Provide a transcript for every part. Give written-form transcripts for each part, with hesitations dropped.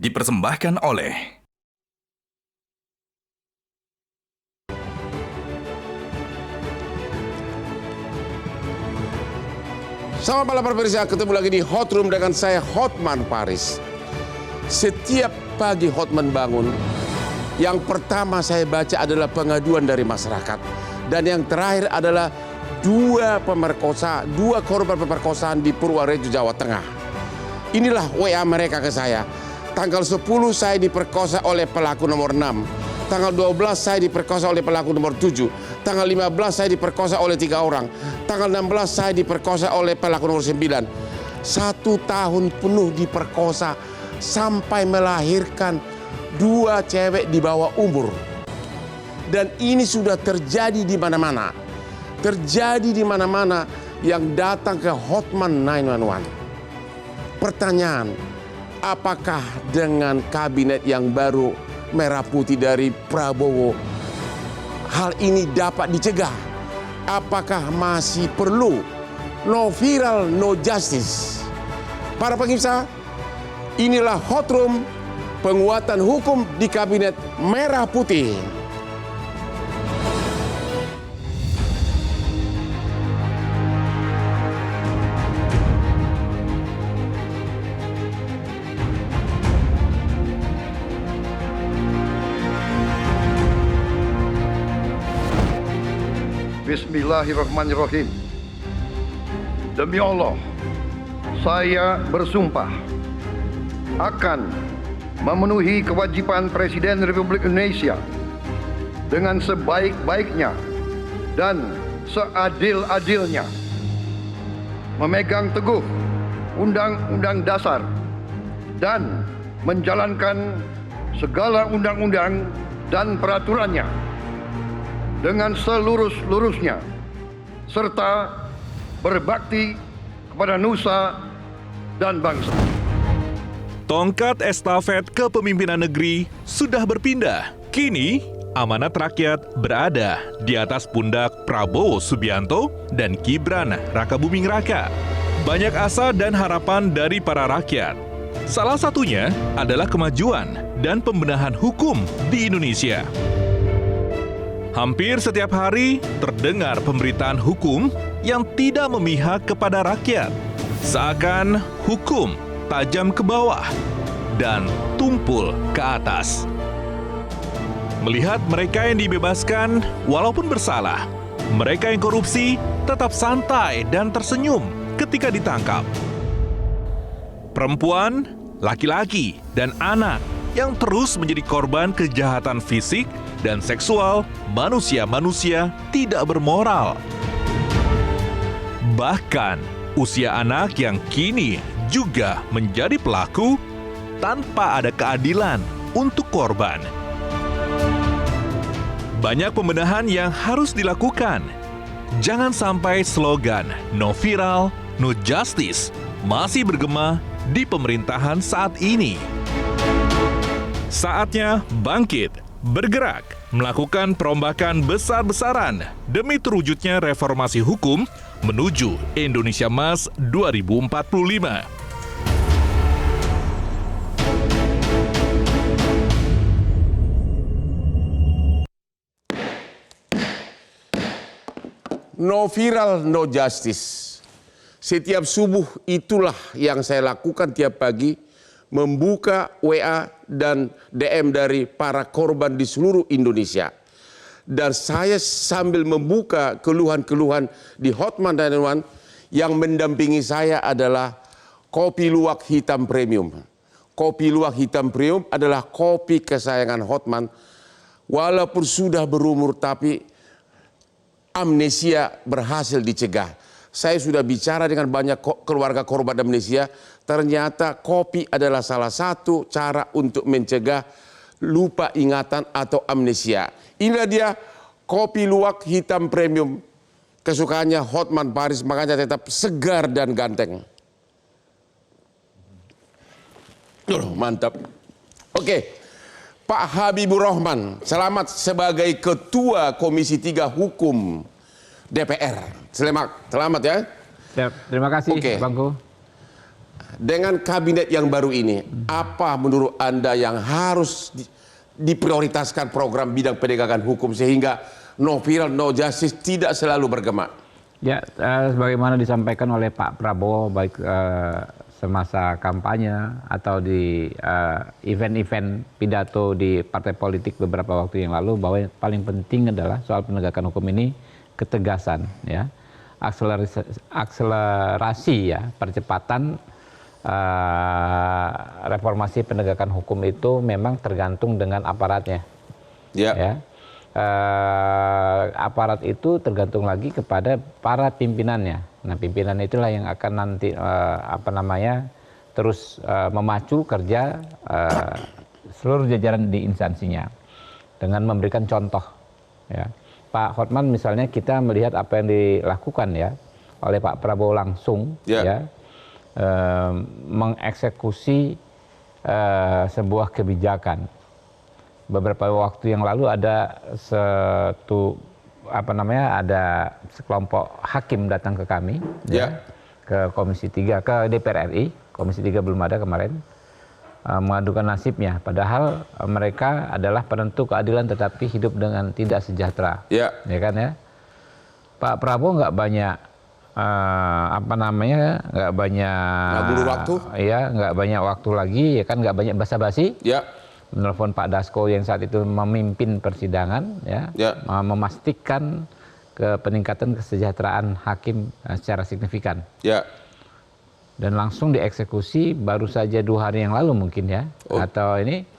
dipersembahkan oleh Selamat malam pemirsa, ketemu lagi di Hot Room dengan saya Hotman Paris. Setiap pagi Hotman bangun, yang pertama saya baca adalah pengaduan dari masyarakat. Dan yang terakhir adalah dua korban pemerkosaan di Purworejo, Jawa Tengah. Inilah WA mereka ke saya. Tanggal 10 saya diperkosa oleh pelaku nomor 6. Tanggal 12 saya diperkosa oleh pelaku nomor 7. Tanggal 15 saya diperkosa oleh 3 orang. Tanggal 16 saya diperkosa oleh pelaku nomor 9. 1 tahun penuh diperkosa sampai melahirkan 2 cewek di bawah umur. Dan ini sudah terjadi di mana-mana. Terjadi di mana-mana yang datang ke Hotman 911. Pertanyaan, apakah dengan kabinet yang baru merah putih dari Prabowo hal ini dapat dicegah? Apakah masih perlu no viral, no justice? Para pemirsa, inilah Hot Room, penguatan hukum di kabinet merah putih. Bismillahirrahmanirrahim. Demi Allah, saya bersumpah akan memenuhi kewajiban Presiden Republik Indonesia dengan sebaik-baiknya dan seadil-adilnya, memegang teguh Undang-Undang Dasar dan menjalankan segala undang-undang dan peraturannya dengan selurus-lurusnya, serta berbakti kepada nusa dan bangsa. Tongkat estafet kepemimpinan negeri sudah berpindah. Kini, amanat rakyat berada di atas pundak Prabowo Subianto dan Gibran Rakabuming Raka. Banyak asa dan harapan dari para rakyat. Salah satunya adalah kemajuan dan pembenahan hukum di Indonesia. Hampir setiap hari terdengar pemberitaan hukum yang tidak memihak kepada rakyat. Seakan hukum tajam ke bawah dan tumpul ke atas. Melihat mereka yang dibebaskan walaupun bersalah, mereka yang korupsi tetap santai dan tersenyum ketika ditangkap. Perempuan, laki-laki, dan anak yang terus menjadi korban kejahatan fisik dan seksual manusia-manusia tidak bermoral. Bahkan usia anak yang kini juga menjadi pelaku tanpa ada keadilan untuk korban. Banyak pembenahan yang harus dilakukan. Jangan sampai slogan no viral, no justice masih bergema di pemerintahan saat ini. Saatnya bangkit, bergerak, melakukan perombakan besar-besaran demi terwujudnya reformasi hukum menuju Indonesia Emas 2045. No viral, no justice. Setiap subuh itulah yang saya lakukan tiap pagi, membuka WA dan DM dari para korban di seluruh Indonesia. Dan saya sambil membuka keluhan-keluhan di Hotman 911, yang mendampingi saya adalah kopi luwak hitam premium. Kopi luwak hitam premium adalah kopi kesayangan Hotman. Walaupun sudah berumur tapi amnesia berhasil dicegah. Saya sudah bicara dengan banyak keluarga korban amnesia. Ternyata kopi adalah salah satu cara untuk mencegah lupa ingatan atau amnesia. Inilah dia kopi luwak hitam premium. Kesukaannya Hotman Paris, makanya tetap segar dan ganteng. Mantap. Oke, Pak Habibur Rahman, selamat sebagai Ketua Komisi 3 Hukum DPR. Selamat ya. Terima kasih, Oke. Bangku. dengan kabinet yang baru ini, apa menurut Anda yang harus diprioritaskan program bidang penegakan hukum sehingga no viral, no justice tidak selalu bergema? Ya, sebagaimana disampaikan oleh Pak Prabowo baik semasa kampanye atau di event-event pidato di partai politik beberapa waktu yang lalu, bahwa yang paling penting adalah soal penegakan hukum ini ketegasan, ya, akselerasi, ya, percepatan reformasi penegakan hukum itu memang tergantung dengan aparatnya. Ya. Aparat itu tergantung lagi kepada para pimpinannya. Nah, pimpinan itulah yang akan nanti terus memacu kerja seluruh jajaran di instansinya dengan memberikan contoh. Ya. Pak Hotman misalnya, kita melihat apa yang dilakukan, ya, oleh Pak Prabowo langsung, ya, mengeksekusi sebuah kebijakan. Beberapa waktu yang lalu ada ada sekelompok hakim datang ke kami, ya, ke Komisi 3, ke DPR RI, Komisi 3 belum ada kemarin, mengadukan nasibnya. Padahal mereka adalah penentu keadilan tetapi hidup dengan tidak sejahtera, ya kan, ya. Pak Prabowo nggak banyak nggak banyak waktu lagi, ya kan, nggak banyak basa-basi. Ya. Menelpon Pak Dasko yang saat itu memimpin persidangan, ya. Memastikan peningkatan kesejahteraan hakim secara signifikan. Ya. Dan langsung dieksekusi baru saja 2 hari yang lalu mungkin, ya. Atau ini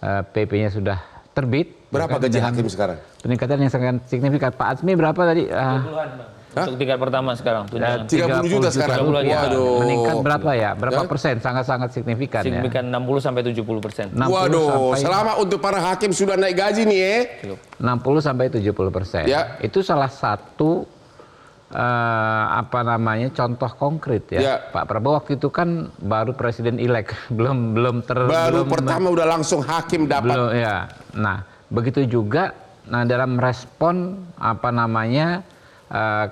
PP-nya sudah terbit. Berapa gaji hakim sekarang? Peningkatan yang sangat signifikan. Pak Azmi berapa tadi? 20-an, Bang. Untuk tingkat pertama sekarang. 30 juta sekarang. Waduh. Meningkat berapa, ya? Berapa persen? Sangat-sangat signifikan, signifikan, ya. 60-70%. Waduh, selama untuk para hakim sudah naik gaji nih, ya. 60-70%. Ya. Itu salah satu contoh konkret, ya. Pak Prabowo waktu itu kan baru presiden elek, baru pertama udah langsung hakim dapat. Belum, ya. Nah, begitu juga dalam respon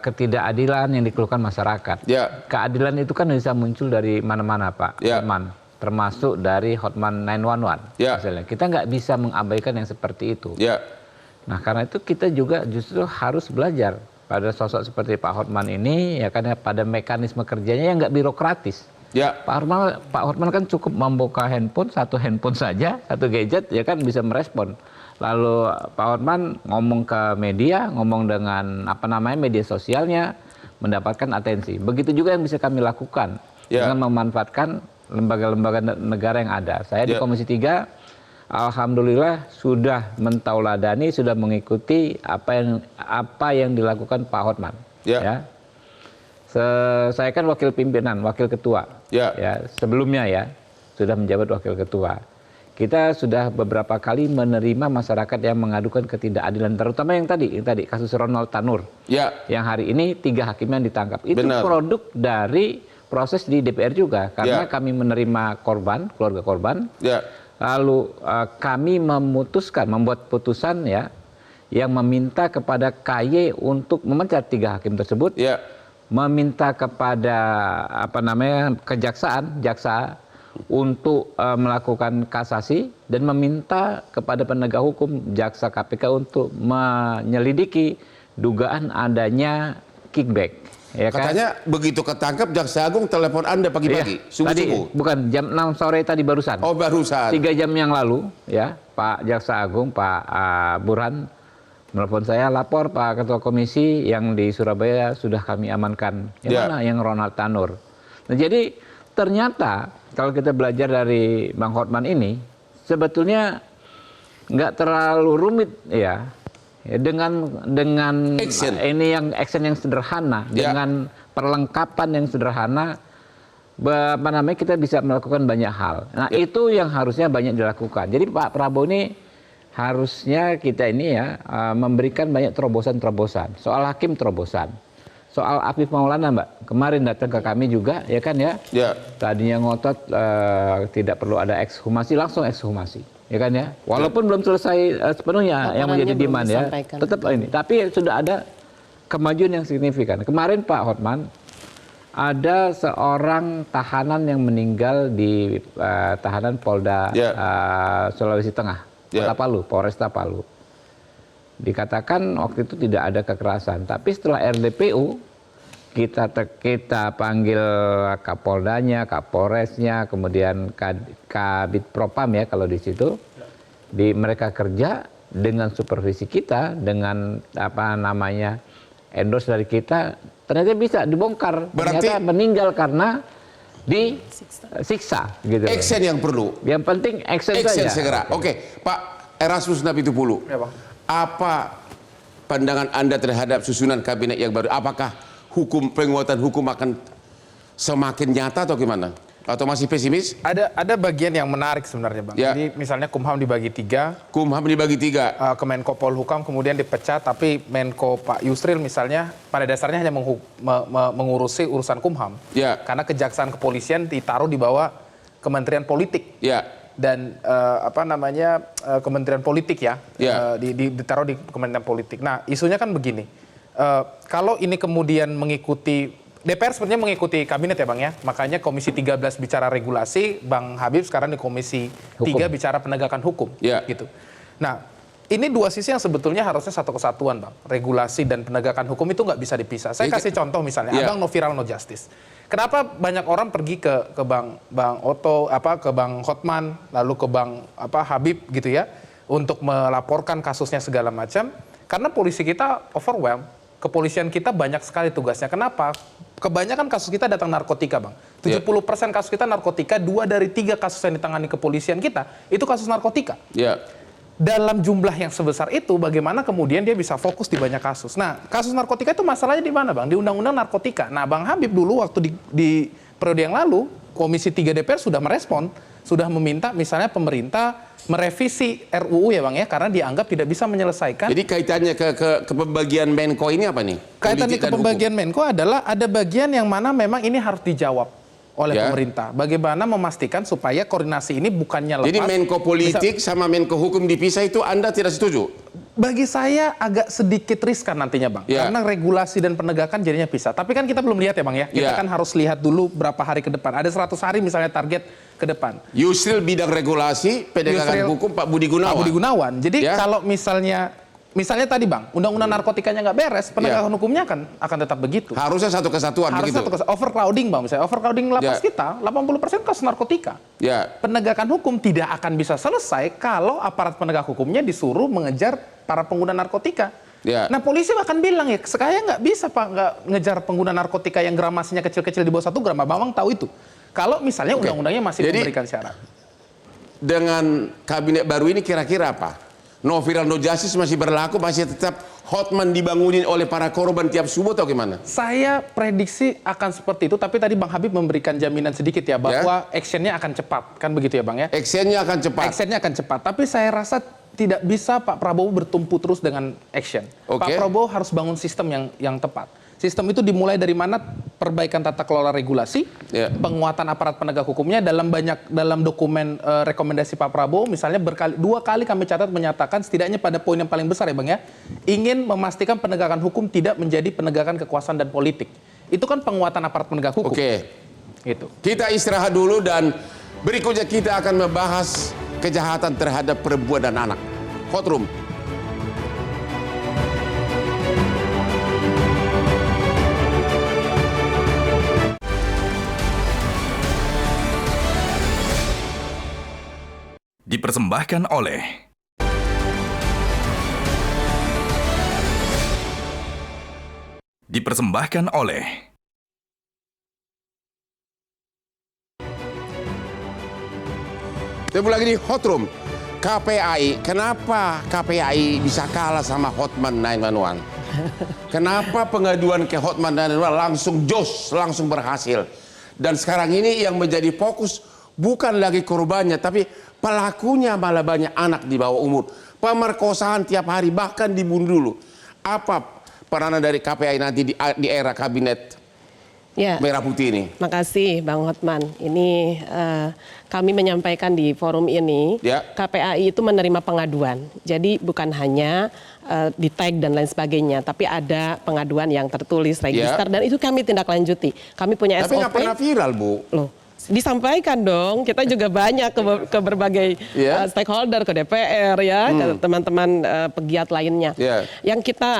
ketidakadilan yang dikeluhkan masyarakat. Ya. Keadilan itu kan bisa muncul dari mana-mana, Pak Hotman, termasuk dari Hotman 911. Ya. Misalnya. Kita nggak bisa mengabaikan yang seperti itu. Ya. Nah, karena itu kita juga justru harus belajar pada sosok seperti Pak Hotman ini, ya kan, ya, pada mekanisme kerjanya yang nggak birokratis. Ya. Pak Hotman kan cukup membuka handphone, satu handphone saja, satu gadget, ya kan, bisa merespon. Lalu Pak Hotman ngomong ke media, ngomong dengan media sosialnya, mendapatkan atensi. Begitu juga yang bisa kami lakukan dengan memanfaatkan lembaga-lembaga negara yang ada. Saya di Komisi 3, alhamdulillah sudah mentauladani, sudah mengikuti apa yang dilakukan Pak Hotman. Ya. Saya kan wakil pimpinan, wakil ketua. Ya, sebelumnya, ya, sudah menjabat wakil ketua. Kita sudah beberapa kali menerima masyarakat yang mengadukan ketidakadilan, terutama yang tadi kasus Ronald Tanur. Ya. Yang hari ini 3 hakim yang ditangkap. Itu produk dari proses di DPR juga, karena kami menerima korban, keluarga korban. Ya. Lalu kami membuat putusan, ya, yang meminta kepada KY untuk memecat 3 hakim tersebut. Ya. Meminta kepada jaksa untuk melakukan kasasi, dan meminta kepada penegak hukum, jaksa KPK, untuk menyelidiki dugaan adanya kickback. Ya, katanya kan? Begitu ketangkap, Jaksa Agung telepon Anda pagi-pagi, subuh-subuh. Bukan, jam 6 sore tadi barusan. Oh, barusan. 3 jam yang lalu, ya, Pak Jaksa Agung, Pak Burhan, menelpon saya, lapor Pak Ketua Komisi yang di Surabaya sudah kami amankan. Yang mana? Yang Ronald Tanur. Nah, jadi ternyata kalau kita belajar dari Bang Hotman ini, sebetulnya nggak terlalu rumit, ya, dengan action. Ini yang action yang sederhana, dengan perlengkapan yang sederhana, kita bisa melakukan banyak hal. Nah, itu yang harusnya banyak dilakukan. Jadi Pak Prabowo ini harusnya kita ini, ya, memberikan banyak terobosan-terobosan. Soal hakim terobosan. Soal Afif Maulana, Mbak, kemarin datang ke kami juga, ya kan, ya. Ya. Tadinya ngotot tidak perlu ada ekshumasi, langsung ekshumasi, ya kan, ya. Walaupun belum selesai sepenuhnya yang menjadi demand, ya, tetap ini. Tapi sudah ada kemajuan yang signifikan. Kemarin Pak Hotman Ada seorang tahanan yang meninggal di tahanan Polda Sulawesi Tengah, Kota Palu, Polresta Palu. Dikatakan waktu itu tidak ada kekerasan, tapi setelah RDPU kita panggil Kapoldanya, Kapolresnya, kemudian Kabid Propam ya kalau di situ, mereka kerja dengan supervisi kita, dengan endorse dari kita, ternyata bisa dibongkar. Berarti ternyata meninggal karena disiksa gitu. Action yang perlu. Yang penting action saja. Segera. Oke, Pak Erasmus Napitupulu. Ya, Bang. Apa pandangan Anda terhadap susunan kabinet yang baru? Apakah penguatan hukum akan semakin nyata atau gimana? Atau masih pesimis? Ada bagian yang menarik sebenarnya, Bang. Ya. Jadi misalnya Kumham dibagi 3. Kumham dibagi 3. Kemenko Polhukam kemudian dipecat, tapi Menko Pak Yusril misalnya pada dasarnya hanya mengurusi urusan Kumham. Ya. Karena kejaksaan kepolisian ditaruh di bawah Kementerian Politik. Ya. Dan Kementerian Politik ya. Ya. Ditaruh di Kementerian Politik. Nah, isunya kan begini. Kalau ini kemudian mengikuti DPR sebenarnya mengikuti kabinet ya Bang ya. Makanya Komisi 13 bicara regulasi, Bang Habib sekarang di Komisi 3 bicara penegakan hukum. Ya. Gitu. Nah, ini dua sisi yang sebetulnya harusnya satu kesatuan Bang. Regulasi dan penegakan hukum itu nggak bisa dipisah. Saya kasih contoh misalnya, Abang no viral no justice. Kenapa banyak orang pergi ke Bang Otto, ke Bang Hotman, lalu ke Bang Habib gitu ya, untuk melaporkan kasusnya segala macam? Karena polisi kita overwhelmed. Kepolisian kita banyak sekali tugasnya. Kenapa? Kebanyakan kasus kita datang narkotika, Bang. 70% kasus kita narkotika, 2 dari 3 kasus yang ditangani kepolisian kita, itu kasus narkotika. Ya. Dalam jumlah yang sebesar itu, bagaimana kemudian dia bisa fokus di banyak kasus. Nah, kasus narkotika itu masalahnya di mana, Bang? Di Undang-Undang Narkotika. Nah, Bang Habib dulu waktu di periode yang lalu, Komisi 3 DPR sudah merespon, sudah meminta misalnya pemerintah merevisi RUU ya Bang ya, karena dianggap tidak bisa menyelesaikan. Jadi kaitannya ke pembagian Menko ini apa nih? Kaitannya ke pembagian Menko adalah ada bagian yang mana memang ini harus dijawab oleh pemerintah. Bagaimana memastikan supaya koordinasi ini bukannya lepas. Jadi Menko Politik sama Menko Hukum dipisah itu Anda tidak setuju? Bagi saya agak sedikit riskan nantinya Bang. Karena regulasi dan penegakan jadinya pisah. Tapi kan kita belum lihat ya Bang ya. Kita kan harus lihat dulu berapa hari ke depan. Ada 100 hari misalnya target ke depan. Yusril bidang regulasi, penegakan hukum Pak Budi Gunawan. Pak Budi Gunawan. Jadi kalau misalnya tadi Bang, undang-undang narkotikanya nggak beres, penegakan hukumnya akan tetap begitu. Harusnya satu kesatuan begitu. Overcrowding Bang, misalnya overcrowding lapas kita, 80% kasus narkotika. Penegakan hukum tidak akan bisa selesai kalau aparat penegak hukumnya disuruh mengejar para pengguna narkotika. Nah polisi akan bilang ya, saya nggak bisa Pak nggak ngejar pengguna narkotika yang gramasinya kecil-kecil di bawah 1 gram. Abang tahu itu. Kalau misalnya undang-undangnya masih memberikan syarat. Dengan kabinet baru ini kira-kira apa? No viral no justice masih berlaku, masih tetap Hotman dibangunin oleh para korban tiap subuh atau gimana? Saya prediksi akan seperti itu, tapi tadi Bang Habib memberikan jaminan sedikit ya bahwa actionnya akan cepat, kan begitu ya Bang ya? Actionnya akan cepat. Actionnya akan cepat, tapi saya rasa tidak bisa Pak Prabowo bertumpu terus dengan action. Pak Prabowo harus bangun sistem yang tepat. Sistem itu dimulai dari mana? Perbaikan tata kelola regulasi, penguatan aparat penegak hukumnya dalam dokumen rekomendasi Pak Prabowo misalnya 2 kali kami menyatakan setidaknya pada poin yang paling besar ya Bang ya, ingin memastikan penegakan hukum tidak menjadi penegakan kekuasaan dan politik. Itu kan penguatan aparat penegak hukum. Gitu. Kita istirahat dulu dan berikutnya kita akan membahas kejahatan terhadap perempuan dan anak. Hot Room. Dipersembahkan oleh Kita lagi di Hot Room. KPAI, kenapa KPAI bisa kalah sama Hotman 911? Kenapa pengaduan ke Hotman 911 langsung jos, langsung berhasil? Dan sekarang ini yang menjadi fokus bukan lagi korbannya, tapi pelakunya malah banyak anak di bawah umur. Pemerkosaan tiap hari, bahkan dibunuh dulu. Apa peranan dari KPAI nanti di era kabinet Ya. Merah putih ini. Makasih Bang Hotman. Ini kami menyampaikan di forum ini, KPAI itu menerima pengaduan. Jadi bukan hanya di tag dan lain sebagainya, tapi ada pengaduan yang tertulis, register, dan itu kami tindak lanjuti. Kami punya SOP. Tapi nggak pernah viral, Bu. Loh. Disampaikan dong, kita juga banyak ke berbagai stakeholder, ke DPR ya, ke teman-teman pegiat lainnya. Yang kita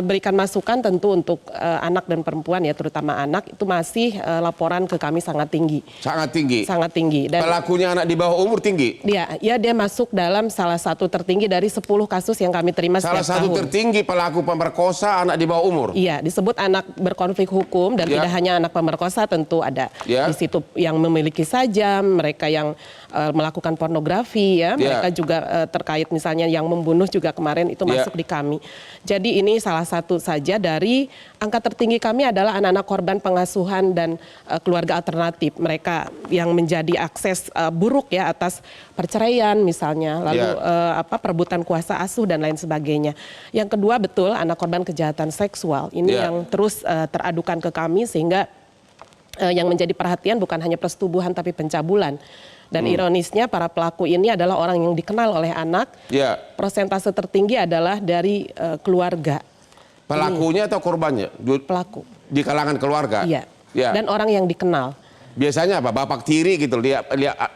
berikan masukan tentu untuk anak dan perempuan ya, terutama anak, itu masih laporan ke kami sangat tinggi. Sangat tinggi? Sangat tinggi. Dan pelakunya anak di bawah umur tinggi? Dia masuk dalam salah satu tertinggi dari 10 kasus yang kami terima setiap tahun. Salah satu tertinggi pelaku pemerkosa anak di bawah umur? Iya, disebut anak berkonflik hukum dan tidak hanya anak pemerkosa, tentu ada di situ yang memiliki sajam, mereka yang melakukan pornografi ya, mereka juga terkait misalnya yang membunuh juga kemarin itu masuk di kami. Jadi ini salah satu saja dari angka tertinggi kami adalah anak-anak korban pengasuhan dan keluarga alternatif. Mereka yang menjadi akses buruk ya atas perceraian misalnya, lalu perebutan kuasa asuh dan lain sebagainya. Yang kedua betul anak korban kejahatan seksual. Ini yang terus teradukan ke kami sehingga yang menjadi perhatian bukan hanya persetubuhan tapi pencabulan. Dan ironisnya para pelaku ini adalah orang yang dikenal oleh anak. Persentase tertinggi adalah dari keluarga. Pelakunya atau korbannya? Pelaku. Di kalangan keluarga? Iya. Dan orang yang dikenal. Biasanya apa? Bapak tiri gitu?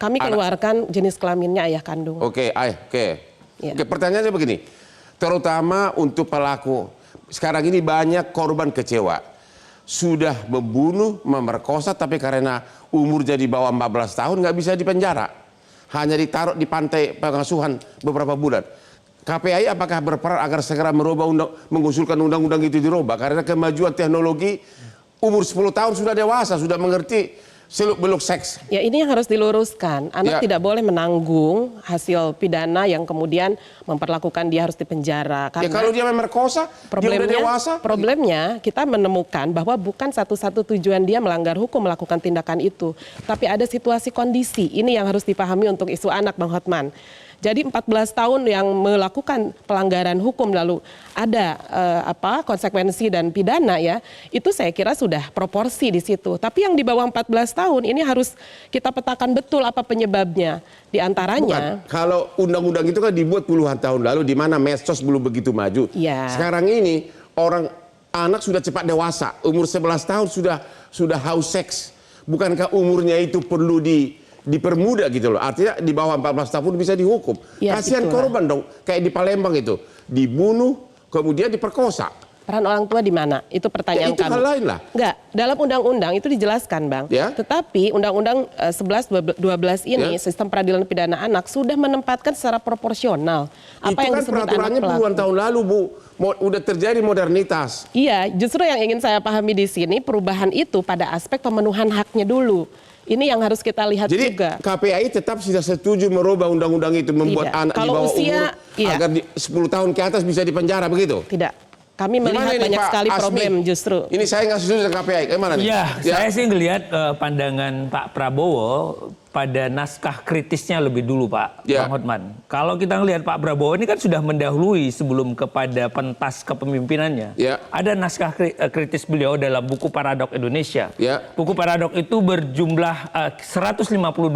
Kami keluarkan jenis kelaminnya ayah kandung. Oke, pertanyaannya begini. Terutama untuk pelaku. Sekarang ini banyak korban kecewa. Sudah membunuh, memerkosa, tapi karena umur jadi bawah 14 tahun nggak bisa dipenjara. Hanya ditaruh di pantai pengasuhan beberapa bulan. KPAI apakah berperan agar segera mengusulkan undang-undang itu dirubah? Karena kemajuan teknologi, umur 10 tahun sudah dewasa, sudah mengerti seluk-beluk seks. Ya ini yang harus diluruskan. Anak tidak boleh menanggung hasil pidana yang kemudian memperlakukan dia harus dipenjara. Karena kalau dia memerkosa, dia udah dewasa. Problemnya kita menemukan bahwa bukan satu-satu tujuan dia melanggar hukum melakukan tindakan itu. Tapi ada situasi kondisi. Ini yang harus dipahami untuk isu anak, Bang Hotman. Jadi 14 tahun yang melakukan pelanggaran hukum lalu ada konsekuensi dan pidana ya, itu saya kira sudah proporsi di situ. Tapi yang di bawah 14 tahun ini harus kita petakan betul apa penyebabnya. Di antaranya kalau undang-undang itu kan dibuat puluhan tahun lalu di mana medsos belum begitu maju. Sekarang ini anak sudah cepat dewasa, umur 11 tahun sudah haus seks. Bukankah umurnya itu perlu dipermudah gitu loh. Artinya di bawah 14 tahun bisa dihukum. Kasihan korban dong. Kayak di Palembang itu. Dibunuh, kemudian diperkosa. Peran orang tua di mana? Itu pertanyaan itu kami. hal lain lah. Enggak, dalam undang-undang itu dijelaskan, Bang. Tetapi undang-undang 11-12 ini, sistem peradilan pidana anak sudah menempatkan secara proporsional. Apa yang disebut anak pelaku. Itu kan peraturannya puluhan tahun lalu, Bu. Udah terjadi modernitas. Iya, justru yang ingin saya pahami di sini, perubahan itu pada aspek pemenuhan haknya dulu. Ini yang harus kita lihat juga. Jadi KPAI tetap sudah setuju merubah undang-undang itu, membuat anak di bawah umur agar 10 tahun ke atas bisa dipenjara, begitu? Tidak. Kami melihat banyak sekali problem justru. Ini saya nggak setuju dengan KPAI. Gimana nih? Saya sih ngelihat pandangan Pak Prabowo pada naskah kritisnya lebih dulu, Pak Bang Hotman. Kalau kita ngelihat Pak Prabowo ini kan sudah mendahului sebelum kepada pentas kepemimpinannya. Ada naskah kritis beliau dalam buku Paradok Indonesia. Buku Paradok itu berjumlah 152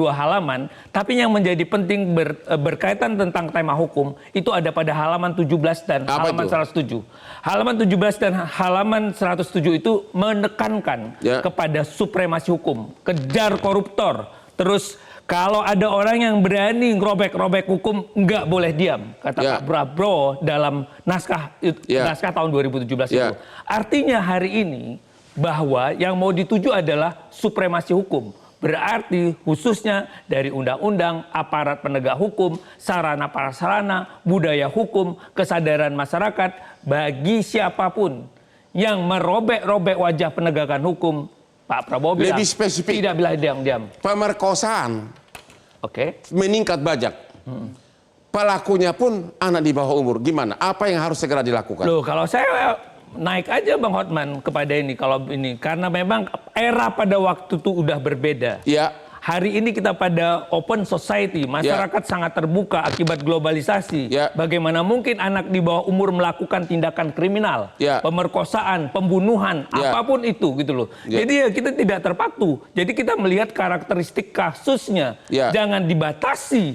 halaman, tapi yang menjadi penting berkaitan tentang tema hukum itu ada pada halaman 17 dan halaman 107. Halaman 17 dan halaman 107 itu menekankan kepada supremasi hukum, kejar koruptor. Terus kalau ada orang yang berani ngerobek-robek hukum, nggak boleh diam, kata Pak Prabowo dalam naskah tahun 2017 itu. Artinya hari ini bahwa yang mau dituju adalah supremasi hukum. Berarti khususnya dari undang-undang, aparat penegak hukum, sarana prasarana, budaya hukum, kesadaran masyarakat bagi siapapun yang merobek-robek wajah penegakan hukum. Pak Prabowo bilang, lebih spesifik, tidak boleh diam-diam. Pemerkosaan meningkat banyak. Pelakunya pun anak di bawah umur. Gimana? Apa yang harus segera dilakukan? Loh, kalau saya naik aja Bang Hotman kepada ini. Karena memang era pada waktu itu udah berbeda. Hari ini kita pada open society, masyarakat sangat terbuka akibat globalisasi. Bagaimana mungkin anak di bawah umur melakukan tindakan kriminal, pemerkosaan, pembunuhan, apapun itu gitu loh. Jadi ya kita tidak terpaku. Jadi kita melihat karakteristik kasusnya, jangan dibatasi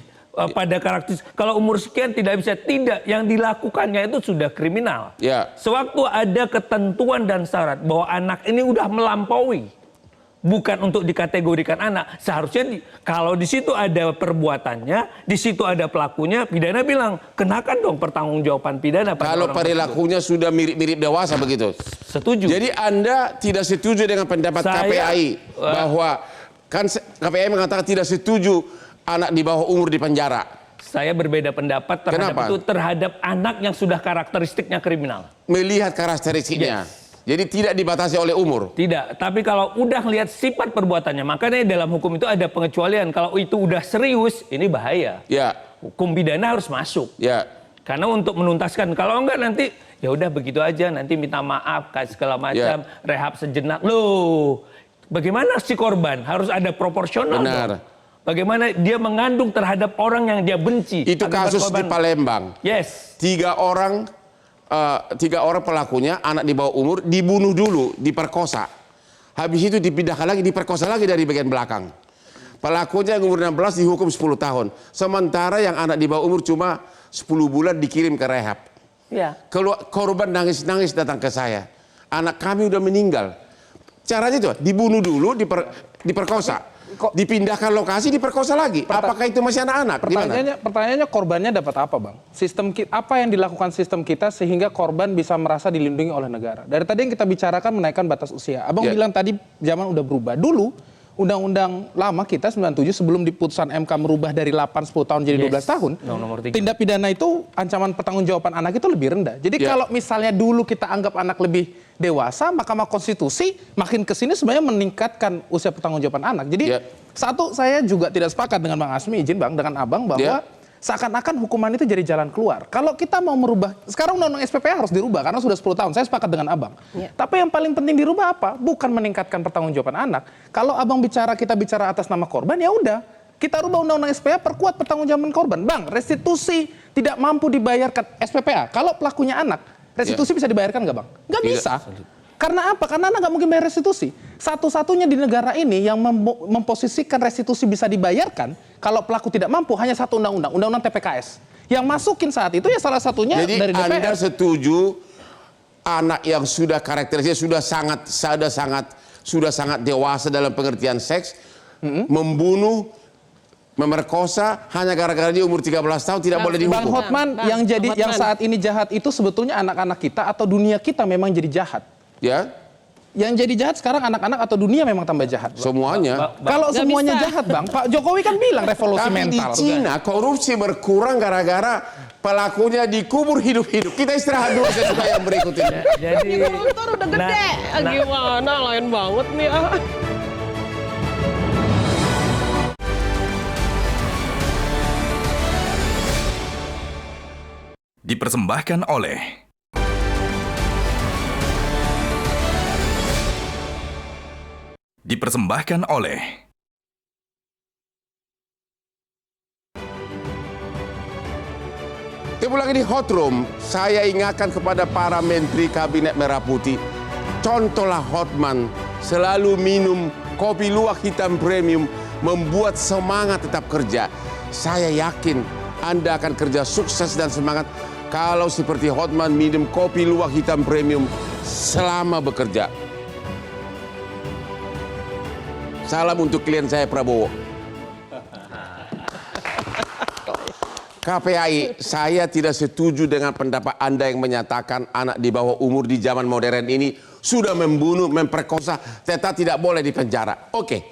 pada karakteristik. Kalau umur sekian tidak bisa, tidak. Yang dilakukannya itu sudah kriminal. Sewaktu ada ketentuan dan syarat bahwa anak ini udah melampaui, bukan untuk dikategorikan anak. Seharusnya kalau di situ ada perbuatannya, di situ ada pelakunya, pidana bilang kenakan dong pertanggungjawaban pidana. Kalau perilakunya sudah mirip-mirip dewasa begitu. Setuju. Jadi Anda tidak setuju dengan pendapat KPAI bahwa kan KPAI mengatakan tidak setuju anak di bawah umur di penjara. Saya berbeda pendapat terhadap anak yang sudah karakteristiknya kriminal. Melihat karakteristiknya. Jadi tidak dibatasi oleh umur? Tidak, tapi kalau udah lihat sifat perbuatannya, makanya dalam hukum itu ada pengecualian. Kalau itu udah serius, ini bahaya. Hukum pidana harus masuk. Karena untuk menuntaskan, kalau enggak nanti ya udah begitu aja, nanti minta maaf, kasih segala macam, rehab sejenak. Loh, bagaimana si korban? Harus ada proporsional. Benar. Bagaimana dia mengandung terhadap orang yang dia benci. Itu kasus di Palembang. Tiga orang pelakunya, anak di bawah umur, dibunuh dulu, diperkosa. Habis itu dipindahkan lagi, diperkosa lagi dari bagian belakang. Pelakunya yang umur 16 dihukum 10 tahun. Sementara yang anak di bawah umur cuma 10 bulan dikirim ke rehab. Korban nangis-nangis datang ke saya. Anak kami udah meninggal. Caranya itu, dibunuh dulu, diperkosa. Dipindahkan lokasi, diperkosa lagi. Apakah itu masih anak-anak? Pertanyaannya korbannya dapat apa, Bang? Apa yang dilakukan sistem kita sehingga korban bisa merasa dilindungi oleh negara? Dari tadi yang kita bicarakan menaikkan batas usia. Abang bilang tadi zaman udah berubah. Dulu undang-undang lama kita 97 sebelum diputusan MK merubah dari 8-10 tahun jadi 12 tahun. Tindak pidana itu ancaman pertanggungjawaban anak itu lebih rendah. Jadi kalau misalnya dulu kita anggap anak lebih dewasa, Mahkamah Konstitusi makin kesini sebenarnya meningkatkan usia pertanggungjawaban anak. Jadi satu, saya juga tidak sepakat dengan Bang Asmi, izin Bang, dengan Abang bahwa seakan-akan hukuman itu jadi jalan keluar. Kalau kita mau merubah, sekarang undang-undang SPPA harus dirubah karena sudah 10 tahun. Saya sepakat dengan Abang. Tapi yang paling penting dirubah apa? Bukan meningkatkan pertanggungjawaban anak. Kalau Abang kita bicara atas nama korban, ya udah. Kita rubah undang-undang SPPA, perkuat pertanggungjawaban korban. Bang, restitusi tidak mampu dibayarkan SPPA. Kalau pelakunya anak, restitusi bisa dibayarkan nggak, Bang? Nggak bisa. Karena apa? Karena anak nggak mungkin bayar restitusi. Satu-satunya di negara ini yang memposisikan restitusi bisa dibayarkan kalau pelaku tidak mampu hanya satu undang-undang, undang-undang TPKS. Yang masukin saat itu ya salah satunya dari DPR. Jadi Anda setuju anak yang sudah karakteristiknya sudah sangat dewasa dalam pengertian seks, membunuh, memerkosa hanya gara-gara dia umur 13 tahun tidak boleh dihukum. Bang Hotman, yang saat ini jahat itu sebetulnya anak-anak kita atau dunia kita memang jadi jahat. Yang jadi jahat sekarang anak-anak atau dunia memang tambah jahat. Semuanya. Kalau semuanya jahat, Bang, Pak Jokowi kan bilang revolusi mental. Di Cina korupsi berkurang gara-gara pelakunya dikubur hidup-hidup. Kita istirahat dulu sesudah yang berikut ini. Jadi koruptor udah gede. Gimana lain banget nih. Dipersembahkan oleh Ketemu lagi di Hot Room. Saya ingatkan kepada para menteri kabinet merah putih, contohlah Hotman, selalu minum kopi luwak hitam premium, membuat semangat tetap kerja. Saya yakin Anda akan kerja sukses dan semangat kalau seperti Hotman minum kopi luwak hitam premium selama bekerja. Salam untuk klien saya Prabowo. KPAI, saya tidak setuju dengan pendapat Anda yang menyatakan anak di bawah umur di zaman modern ini sudah membunuh, memperkosa, tetap tidak boleh dipenjara. Oke,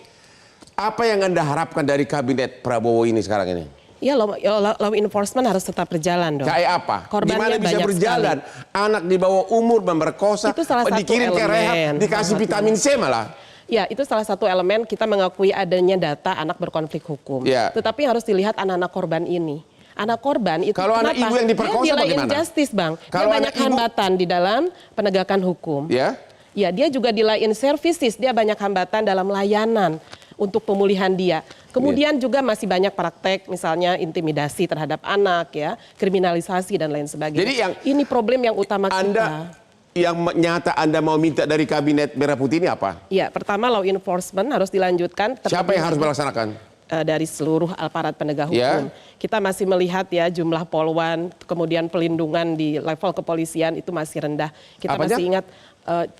apa yang Anda harapkan dari kabinet Prabowo ini sekarang ini? Ya, law enforcement harus tetap berjalan dong. Kayak apa? Korbannya gimana bisa berjalan? Sekali. Anak di bawah umur memperkosa, dikirim ke rehab, dikasih vitamin C malah. Ya, itu salah satu elemen kita mengakui adanya data anak berkonflik hukum. Ya. Tetapi harus dilihat anak-anak korban ini. Anak korban itu kalau anak ibu yang diperkosa bagaimana? Dia injustice, Bang. Dia banyak hambatan di dalam penegakan hukum. Ya. Ya, dia juga di line services, dia banyak hambatan dalam layanan. untuk pemulihan dia. Kemudian juga masih banyak praktek misalnya intimidasi terhadap anak ya, kriminalisasi dan lain sebagainya. Jadi ini problem yang utama kita. Yang nyata Anda mau minta dari Kabinet Merah Putih ini apa? Ya, pertama law enforcement harus dilanjutkan. Siapa yang harus melaksanakan? Dari seluruh aparat penegak hukum. Kita masih melihat ya jumlah polwan, kemudian pelindungan di level kepolisian itu masih rendah. Kita masih ingat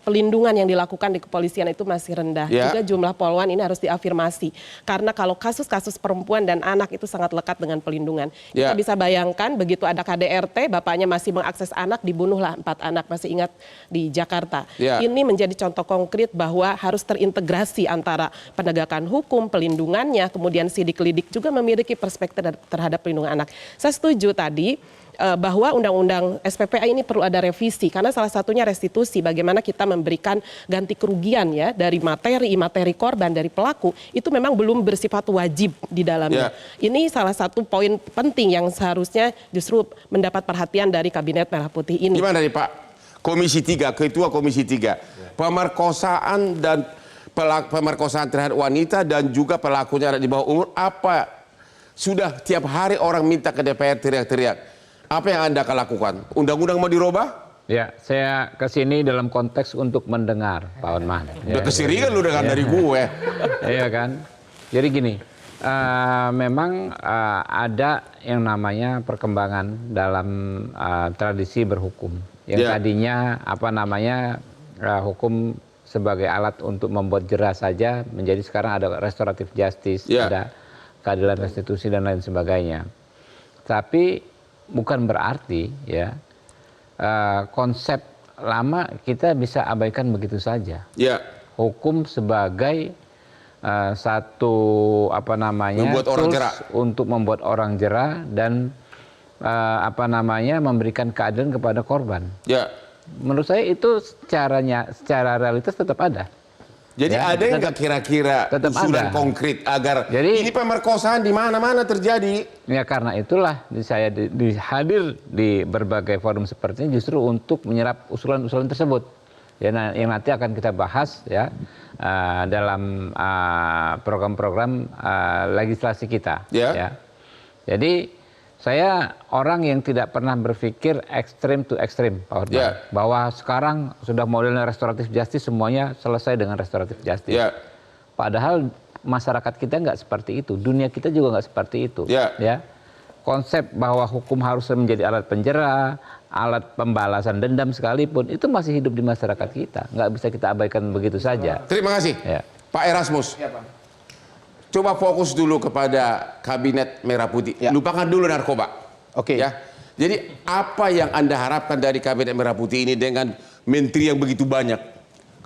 pelindungan yang dilakukan di kepolisian itu masih rendah. Juga jumlah polwan ini harus diafirmasi. Karena kalau kasus-kasus perempuan dan anak itu sangat lekat dengan pelindungan. Kita bisa bayangkan begitu ada KDRT, bapaknya masih mengakses anak, dibunuhlah 4 anak, masih ingat di Jakarta. Ini menjadi contoh konkret bahwa harus terintegrasi antara penegakan hukum, pelindungannya, kemudian sidik-lidik juga memiliki perspektif terhadap pelindungan anak. Saya setuju tadi bahwa undang-undang SPPA ini perlu ada revisi karena salah satunya restitusi, bagaimana kita memberikan ganti kerugian ya dari materi korban dari pelaku itu memang belum bersifat wajib di dalamnya. Ini salah satu poin penting yang seharusnya justru mendapat perhatian dari Kabinet Merah Putih ini. Gimana nih Pak? Komisi 3, Ketua Komisi 3. Pemerkosaan dan pemerkosaan terhadap wanita dan juga pelakunya ada di bawah umur, apa sudah tiap hari orang minta ke DPR teriak-teriak. Apa yang Anda akan lakukan? Undang-undang mau dirubah? Ya, saya kesini dalam konteks untuk mendengar, Pak Hotman. Udah keseringan lu dengar dari gue. Iya kan? Jadi gini, memang ada yang namanya perkembangan dalam tradisi berhukum. Yang tadinya hukum sebagai alat untuk membuat jera saja, menjadi sekarang ada restoratif justice, ada keadilan restitusi dan lain sebagainya. Tapi bukan berarti ya konsep lama kita bisa abaikan begitu saja. Hukum sebagai satu membuat orang jera, untuk membuat orang jera dan memberikan keadilan kepada korban. Menurut saya itu secara realitas tetap ada. Jadi ada yang nggak kira-kira usulan konkret agar ini pemerkosaan di mana-mana terjadi? Ya karena itulah saya hadir di berbagai forum seperti ini justru untuk menyerap usulan-usulan tersebut. Ya, yang nanti akan kita bahas ya dalam program-program legislasi kita. Ya. Jadi saya orang yang tidak pernah berpikir ekstrim to ekstrim, Pak Hotman. Bahwa sekarang sudah modelnya restoratif justice, semuanya selesai dengan restoratif justice. Padahal masyarakat kita nggak seperti itu, dunia kita juga nggak seperti itu. Ya, konsep bahwa hukum harus menjadi alat penjara, alat pembalasan dendam sekalipun, itu masih hidup di masyarakat kita. Nggak bisa kita abaikan begitu saja. Terima kasih, Pak Erasmus. Coba fokus dulu kepada Kabinet Merah Putih. Lupakan dulu narkoba. Ya. Jadi apa yang Anda harapkan dari Kabinet Merah Putih ini dengan menteri yang begitu banyak?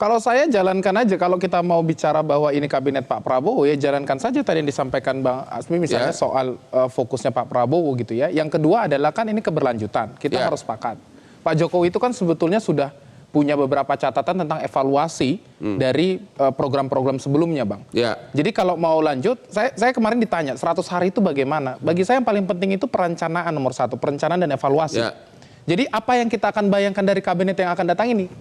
Kalau saya jalankan aja, kalau kita mau bicara bahwa ini Kabinet Pak Prabowo, ya jalankan saja tadi yang disampaikan Bang Asmi misalnya soal fokusnya Pak Prabowo gitu ya. Yang kedua adalah kan ini keberlanjutan, kita harus sepakat. Pak Jokowi itu kan sebetulnya sudah punya beberapa catatan tentang evaluasi dari program-program sebelumnya, Bang. Jadi kalau mau lanjut, saya kemarin ditanya 100 hari itu bagaimana? Bagi saya yang paling penting itu perencanaan nomor 1, perencanaan dan evaluasi. Jadi apa yang kita akan bayangkan dari kabinet yang akan datang ini?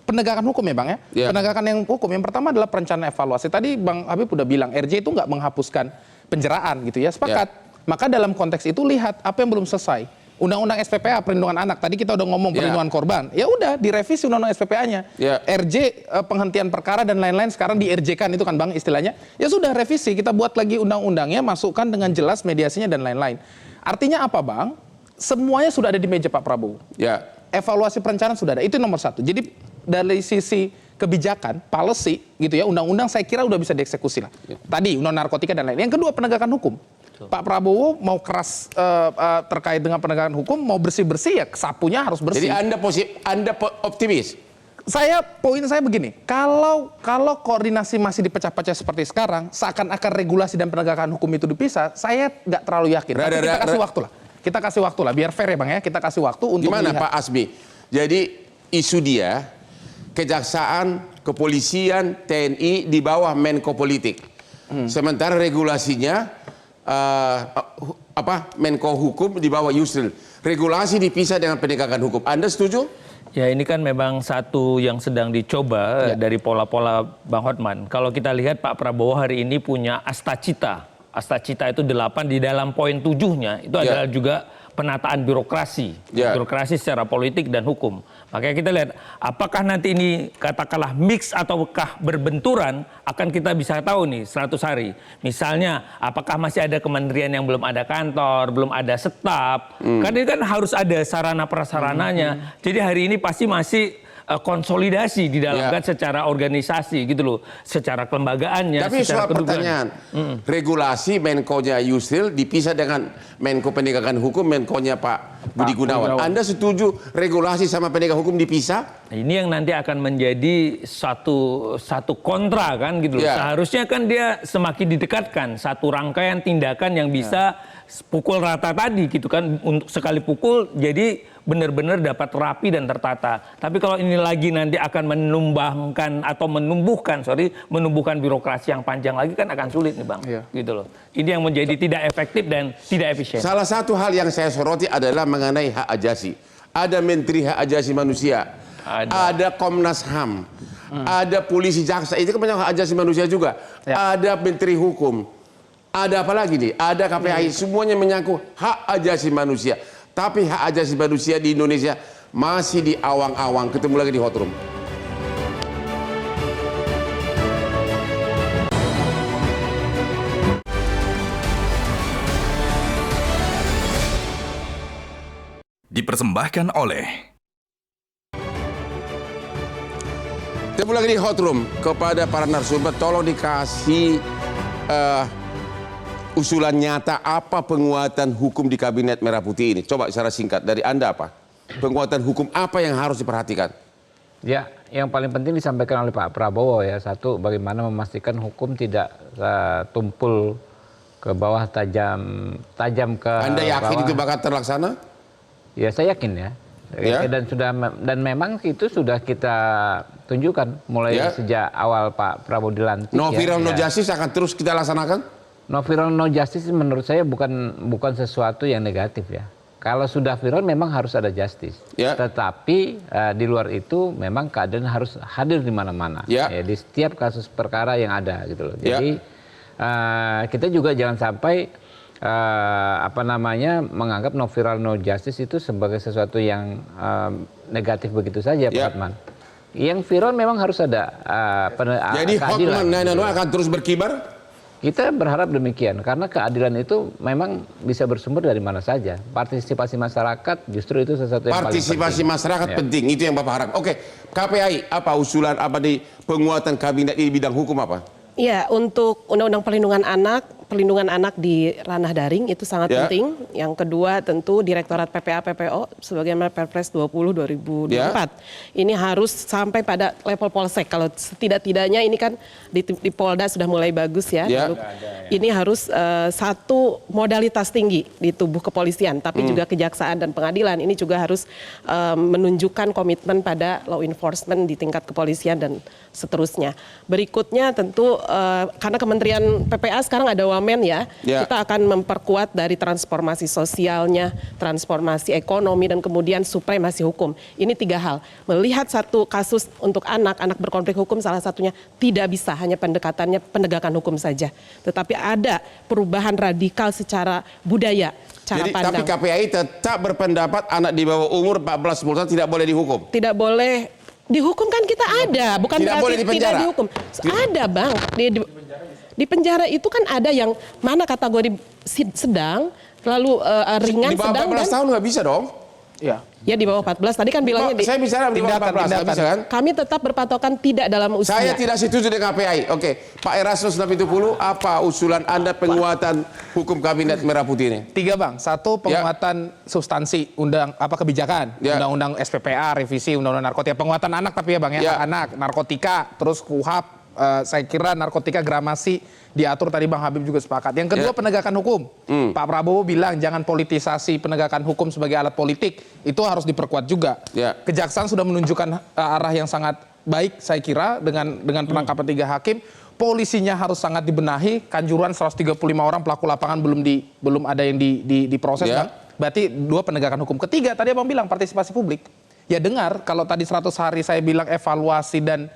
Penegakan hukum ya, Bang ya? Penegakan yang hukum. Yang pertama adalah perencanaan evaluasi. Tadi Bang Habib udah bilang RJ itu nggak menghapuskan penjeraan gitu ya. Sepakat. Maka dalam konteks itu lihat apa yang belum selesai. Undang-undang SPPA perlindungan anak, tadi kita udah ngomong perlindungan korban. Ya udah direvisi undang-undang SPPA-nya. RJ penghentian perkara dan lain-lain sekarang di RJ-kan itu kan Bang istilahnya. Ya sudah revisi, kita buat lagi undang-undangnya, masukkan dengan jelas mediasinya dan lain-lain. Artinya apa, Bang? Semuanya sudah ada di meja Pak Prabowo. Evaluasi perencanaan sudah ada. Itu nomor 1. Jadi dari sisi kebijakan, policy gitu ya, undang-undang saya kira udah bisa dieksekusi lah. Tadi undang narkotika dan lain-lain. Yang kedua penegakan hukum. Pak Prabowo mau keras terkait dengan penegakan hukum, mau bersih-bersih ya sapunya harus bersih. Jadi Anda optimis? Poin saya begini, kalau koordinasi masih dipecah-pecah seperti sekarang, seakan-akan regulasi dan penegakan hukum itu dipisah, saya nggak terlalu yakin. Tapi kita kasih waktu lah. Kita kasih waktu lah, biar fair ya Bang ya. Kita kasih waktu untuk gimana melihat. Pak Asmi? Jadi isu dia, kejaksaan, kepolisian, TNI di bawah Menko Politik. Sementara regulasinya Menko Hukum di bawah Yusril. Regulasi dipisah dengan penegakan hukum. Anda setuju? Ya ini kan memang satu yang sedang dicoba dari pola-pola Bang Hotman. Kalau kita lihat Pak Prabowo hari ini punya astacita. Astacita itu 8, di dalam poin 7-nya itu adalah juga penataan birokrasi. Birokrasi secara politik dan hukum. Makanya kita lihat apakah nanti ini katakanlah mix ataukah berbenturan, akan kita bisa tahu nih 100 hari. Misalnya apakah masih ada kementerian yang belum ada kantor, belum ada staf. Kan ini kan harus ada sarana prasarananya. Jadi hari ini pasti masih konsolidasi di dalam kan secara organisasi gitu loh, secara kelembagaannya. Tapi soal pertanyaan, regulasi Menko-nya Yusril dipisah dengan Menko Penegakan Hukum, Menko-nya Pak Budi Gunawan. Anda setuju regulasi sama penegak hukum dipisah? Ini yang nanti akan menjadi satu kontra kan gitu loh. Seharusnya kan dia semakin didekatkan satu rangkaian tindakan yang bisa pukul rata tadi gitu kan, untuk sekali pukul jadi benar-benar dapat rapi dan tertata. Tapi kalau ini lagi nanti akan menumbuhkan birokrasi yang panjang lagi kan akan sulit nih Bang. Gitu loh. Ini yang menjadi tidak efektif dan tidak efisien. Salah satu hal yang saya soroti adalah mengenai hak ajasi. Ada Menteri Hak Ajasi Manusia, ada Komnas HAM, ada polisi jaksa, itu kan banyak hak ajasi manusia juga. Ada Menteri Hukum, ada apa lagi nih? Ada KPAI, semuanya menyangkut hak ajasi manusia. Tapi hak ajasi manusia di Indonesia masih di awang-awang. Ketemu lagi di Hot Room. Dipersembahkan oleh Ketemu lagi di Hot Room. Kepada para narasumber, tolong dikasih usulan nyata apa penguatan hukum di Kabinet Merah Putih ini. Coba secara singkat dari Anda apa? Penguatan hukum apa yang harus diperhatikan? Ya, yang paling penting disampaikan oleh Pak Prabowo ya. Satu, bagaimana memastikan hukum tidak tumpul ke bawah, tajam ke Anda yakin bawah. itu bakal terlaksana? Ya, saya yakin ya. Dan memang itu sudah kita tunjukkan mulai sejak awal Pak Prabowo dilantik. No viral, no justice akan terus kita laksanakan? No viral, no justice menurut saya bukan sesuatu yang negatif ya. Kalau sudah viral memang harus ada justice. Tetapi di luar itu memang keadaan harus hadir di mana-mana. Ya, di setiap kasus perkara yang ada gitu loh. Jadi kita juga jangan sampai menganggap no viral, no justice itu sebagai sesuatu yang negatif begitu saja, Pak Hotman. Yang viral memang harus ada Jadi Hotman 911 akan terus berkibar? Kita berharap demikian, karena keadilan itu memang bisa bersumber dari mana saja. Partisipasi masyarakat justru itu sesuatu yang paling penting. Partisipasi masyarakat penting, itu yang Bapak harap. Oke, KPAI, apa usulan apa di penguatan kabinet di bidang hukum apa? Ya, untuk Undang-Undang Perlindungan Anak di ranah daring itu sangat penting. Yang kedua tentu Direktorat PPA PPO sebagaimana Perpres 20/2024. Ini harus sampai pada level polsek. Kalau setidak-tidaknya ini kan di Polda sudah mulai bagus ya. Ini harus satu modalitas tinggi di tubuh kepolisian, tapi juga kejaksaan dan pengadilan. Ini juga harus menunjukkan komitmen pada law enforcement di tingkat kepolisian dan seterusnya. Berikutnya tentu karena Kementerian PPA sekarang ada Wamen kita akan memperkuat dari transformasi sosialnya, transformasi ekonomi, dan kemudian supremasi hukum. Ini 3 hal. Melihat satu kasus untuk anak berkonflik hukum, salah satunya tidak bisa hanya pendekatannya penegakan hukum saja. Tetapi ada perubahan radikal secara budaya, cara pandang. Tapi KPAI tetap berpendapat anak di bawah umur 14 tahun tidak boleh dihukum? Tidak boleh dihukum, kan kita ada, bukan tidak boleh tidak dihukum. Ada Bang, di penjara itu kan ada yang mana kategori sedang, lalu ringan, sedang. Di bawah 14 tahun nggak bisa dong? Ya di bawah 14, tadi kan bilangnya saya bicara di bawah 14, nggak bisa kan? Kami tetap berpatokan tidak dalam usia. Saya tidak setuju dengan KPAI. Oke, Pak Erasmus Napitupulu, apa usulan Anda penguatan hukum Kabinet Merah Putih ini? 3 Bang, 1 penguatan substansi kebijakan, undang-undang SPPA, revisi undang-undang narkotika, penguatan anak tapi ya Bang anak, narkotika, terus KUHP, saya kira narkotika, gramasi diatur, tadi Bang Habib juga sepakat. Yang kedua penegakan hukum. Pak Prabowo bilang jangan politisasi penegakan hukum sebagai alat politik, itu harus diperkuat juga. Kejaksaan sudah menunjukkan arah yang sangat baik saya kira dengan penangkapan 3 hakim. Polisinya harus sangat dibenahi, kanjuruhan 135 orang pelaku lapangan belum ada yang diproses Bang. Berarti 2 penegakan hukum. Ketiga tadi Abang bilang partisipasi publik. ya dengar kalau tadi 100 hari saya bilang evaluasi dan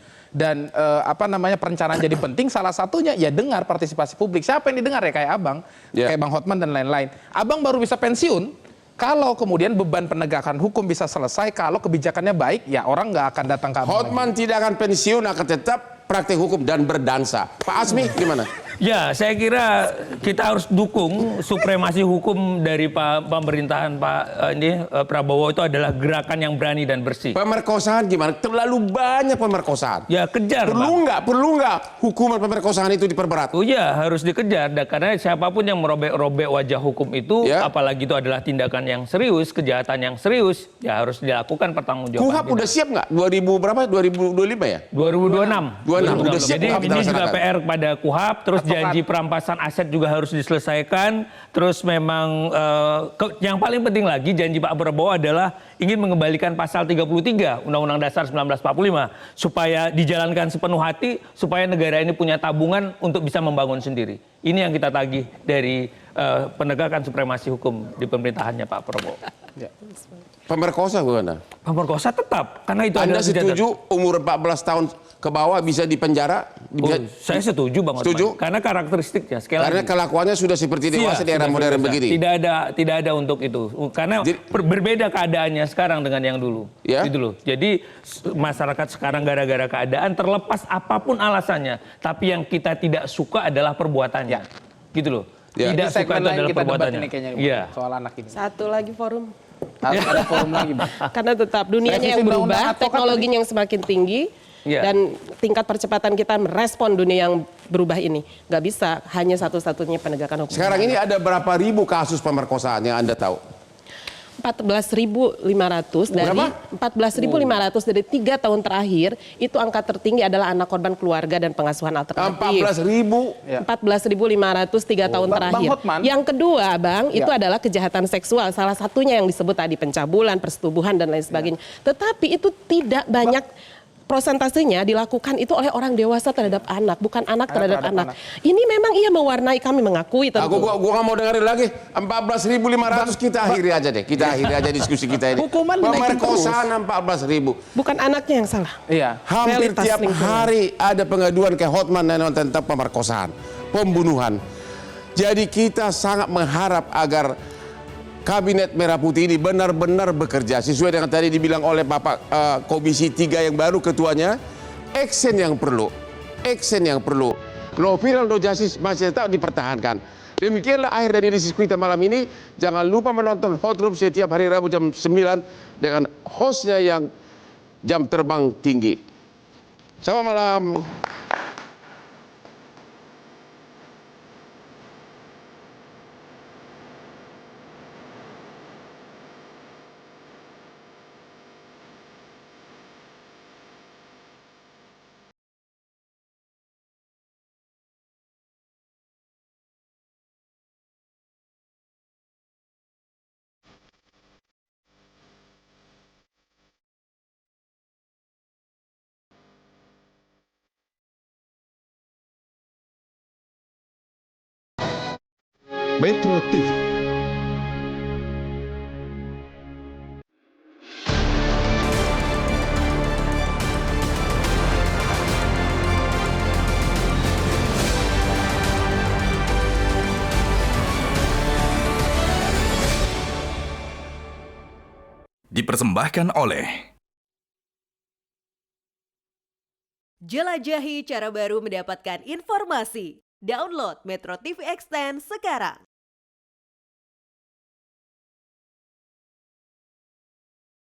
perencanaan jadi penting, salah satunya ya dengar partisipasi publik. Siapa yang didengar ya, kayak Abang, kayak Bang Hotman dan lain-lain. Abang baru bisa pensiun kalau kemudian beban penegakan hukum bisa selesai, kalau kebijakannya baik, ya orang nggak akan datang ke Abang. Hotman tidak akan pensiun, akan tetap praktek hukum dan berdansa. Pak Azmi gimana? Ya, saya kira kita harus dukung supremasi hukum dari pemerintahan Prabowo itu adalah gerakan yang berani dan bersih. Pemerkosaan gimana? Terlalu banyak pemerkosaan. Ya, kejar. Perlu nggak hukuman pemerkosaan itu diperberat? Oh ya, harus dikejar. Karena siapapun yang merobek-robek wajah hukum itu, apalagi itu adalah tindakan yang serius, kejahatan yang serius, ya harus dilakukan pertanggungjawaban. KUHAP udah siap nggak? 2025 ya? 2026. Udah siap. Jadi ini juga PR kepada KUHAP, terus janji perampasan aset juga harus diselesaikan. Terus memang yang paling penting lagi janji Pak Prabowo adalah ingin mengembalikan pasal 33 Undang-Undang Dasar 1945 supaya dijalankan sepenuh hati, supaya negara ini punya tabungan untuk bisa membangun sendiri. Ini yang kita tagih dari penegakan supremasi hukum di pemerintahannya Pak Prabowo. Ya. Pemerkosa bukan? Pemerkosa tetap, karena itu Anda setuju umur 14 tahun ke bawah bisa dipenjara? Saya setuju Bang Hotman. Karena karakteristiknya, karena kelakuannya sudah seperti dewasa di era modern begini. Tidak ada untuk itu. Karena berbeda keadaannya sekarang dengan yang dulu. Ya? Gitu loh. Jadi masyarakat sekarang gara-gara keadaan, terlepas apapun alasannya, tapi yang kita tidak suka adalah perbuatannya. Gitu loh. Tidak suka itu adalah perbuatannya. Iya. Soal anak ini. Satu lagi forum. Ada forum lagi, Bang. Karena tetap dunianya yang berubah, teknologinya yang semakin tinggi, dan tingkat percepatan kita merespon dunia yang berubah ini. Nggak bisa hanya satu-satunya penegakan hukum. Sekarang ini ada berapa ribu kasus pemerkosaan yang Anda tahu? 14.500 dari 14.500 dari 3 tahun terakhir, itu angka tertinggi adalah anak korban keluarga dan pengasuhan alternatif. 14.000? 14.500 3 tahun terakhir. Yang kedua, Bang, itu adalah kejahatan seksual. Salah satunya yang disebut tadi pencabulan, persetubuhan dan lain sebagainya. Tetapi itu tidak banyak prosentasenya dilakukan itu oleh orang dewasa terhadap anak, bukan anak terhadap anak. Ini memang ia mewarnai, kami mengakui tentu. Gua nggak mau dengerin lagi. 14.500 kita akhiri aja deh. Kita akhiri aja diskusi kita ini. Hukuman pemerkosaan 14.000. Bukan anaknya yang salah. Iya. Hampir tiap hari ada pengaduan ke Hotman tentang pemerkosaan, pembunuhan. Jadi kita sangat mengharap agar Kabinet Merah Putih ini benar-benar bekerja sesuai dengan tadi dibilang oleh Bapak Komisi 3 yang baru ketuanya. Action yang perlu. No viral, no justice masih tetap dipertahankan. Demikianlah akhir dari diskusi kita malam ini. Jangan lupa menonton Hot Room setiap hari Rabu jam 9 dengan hostnya yang jam terbang tinggi. Selamat malam. Metro TV. Dipersembahkan oleh Jelajahi cara baru mendapatkan informasi. Download Metro TV Extend sekarang.